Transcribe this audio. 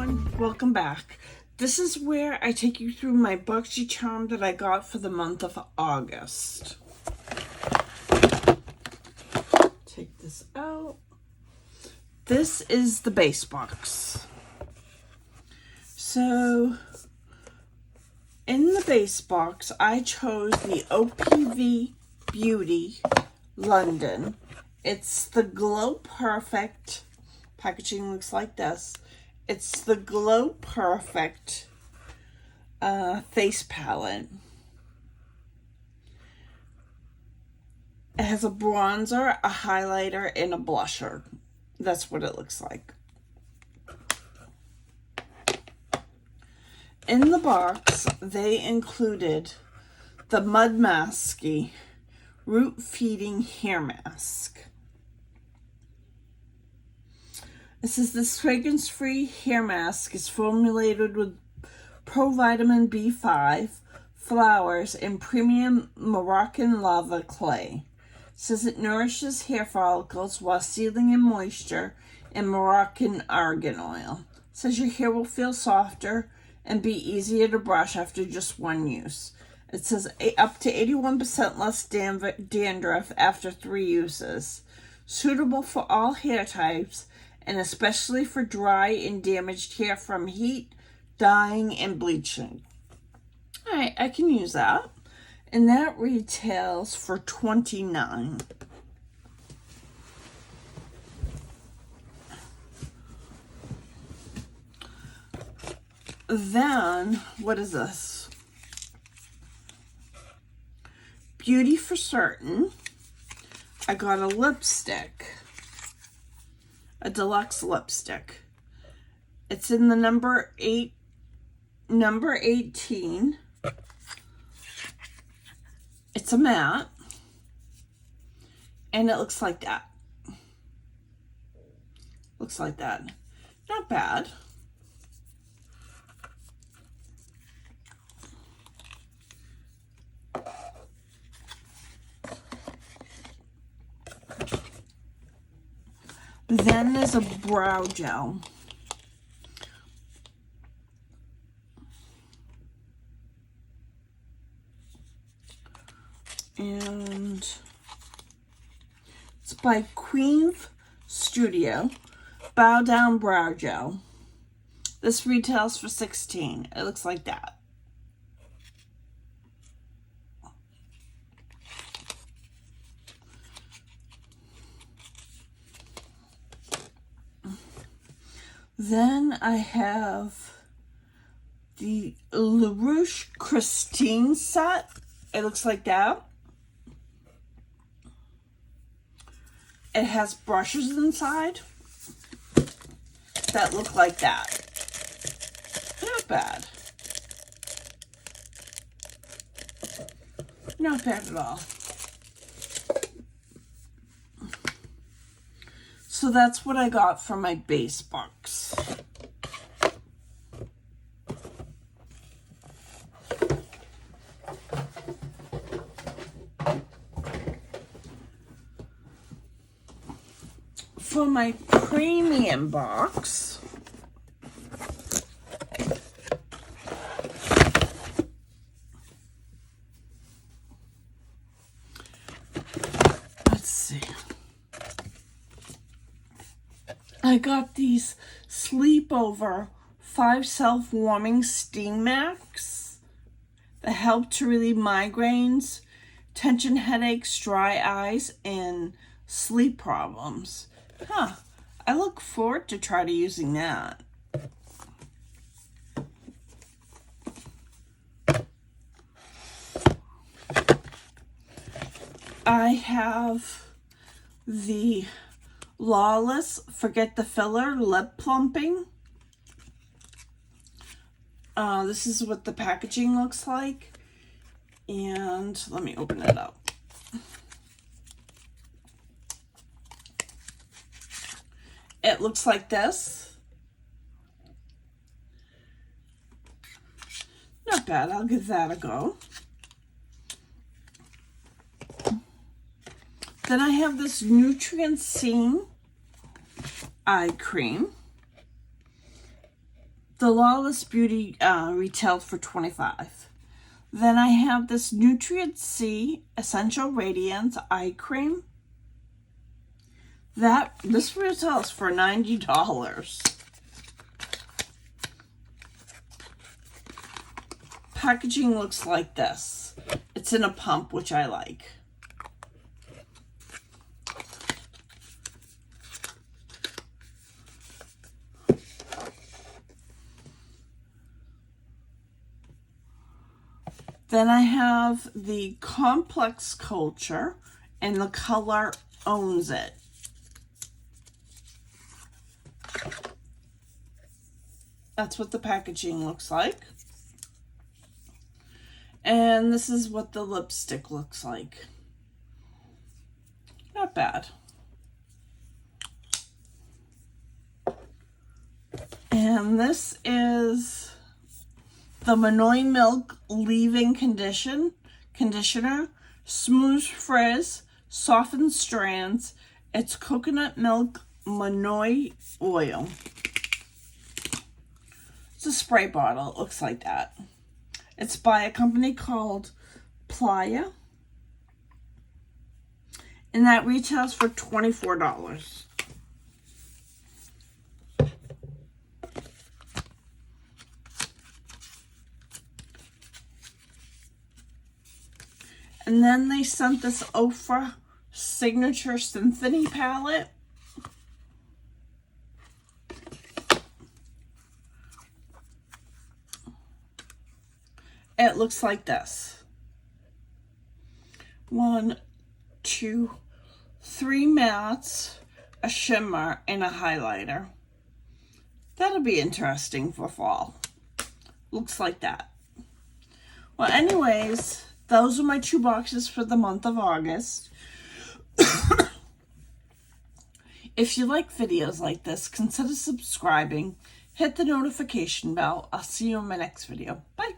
everyone, welcome back. This is where I take you through my Boxycharm that I got for the month of August. Take this out. This is the base box. So, in the base box, I chose the OPV Beauty London. It's the Glow Perfect. Packaging looks like this. It's the Glow Perfect face palette. It has a bronzer, a highlighter, and a blusher. That's what it looks like. In the box, they included the Mud Masky Root Feeding Hair Mask. It says this fragrance-free hair mask is formulated with provitamin B5, flowers, and premium Moroccan lava clay. It says it nourishes hair follicles while sealing in moisture and Moroccan argan oil. It says your hair will feel softer and be easier to brush after just one use. It says up to 81% less dandruff after 3 uses. Suitable for all hair types, and especially for dry and damaged hair from heat, dyeing, and bleaching. All right, I can use that. And that retails for $29. Then, what is this? Beauty for Certain. I got a lipstick. A deluxe lipstick. It's in the number 18. It's a matte. And it looks like that. Looks like that. Not bad. Then there's a brow gel. And it's by Queen Studio. Bow Down Brow Gel. This retails for $16. It looks like that. Then I have the LaRouche Christine set. It looks like that. It has brushes inside that look like that. Not bad. Not bad at all. So that's what I got for my base box. For my premium box, let's see. I got these Sleepover 5 self-warming steam masks that help to relieve migraines, tension headaches, dry eyes, and sleep problems. I look forward to try to using that. I have the Lawless Forget the Filler Lip Plumping. This is what the packaging looks like. And let me open it up. It looks like this. Not bad. I'll give that a go. Then I have this Nutrient Scene eye cream. The Lawless Beauty retailed for $25. Then I have this Nutrient C Essential Radiance Eye Cream. This retails for $90. Packaging looks like this. It's in a pump, which I like. Then I have the Complex Culture, and the color Owns It. That's what the packaging looks like. And this is what the lipstick looks like. Not bad. And this is the Manoy Milk Leave-In Conditioner, Smooth Frizz, Softened Strands. It's coconut milk Manoy oil. It's a spray bottle. It looks like that. It's by a company called Playa. And that retails for $24. And then they sent this Ofra Signature Symphony palette. It looks like this. 1, 2, 3 mattes, a shimmer, and a highlighter. That'll be interesting for fall. Looks like that. Well, anyways, those are my 2 boxes for the month of August. If you like videos like this, consider subscribing. Hit the notification bell. I'll see you in my next video. Bye.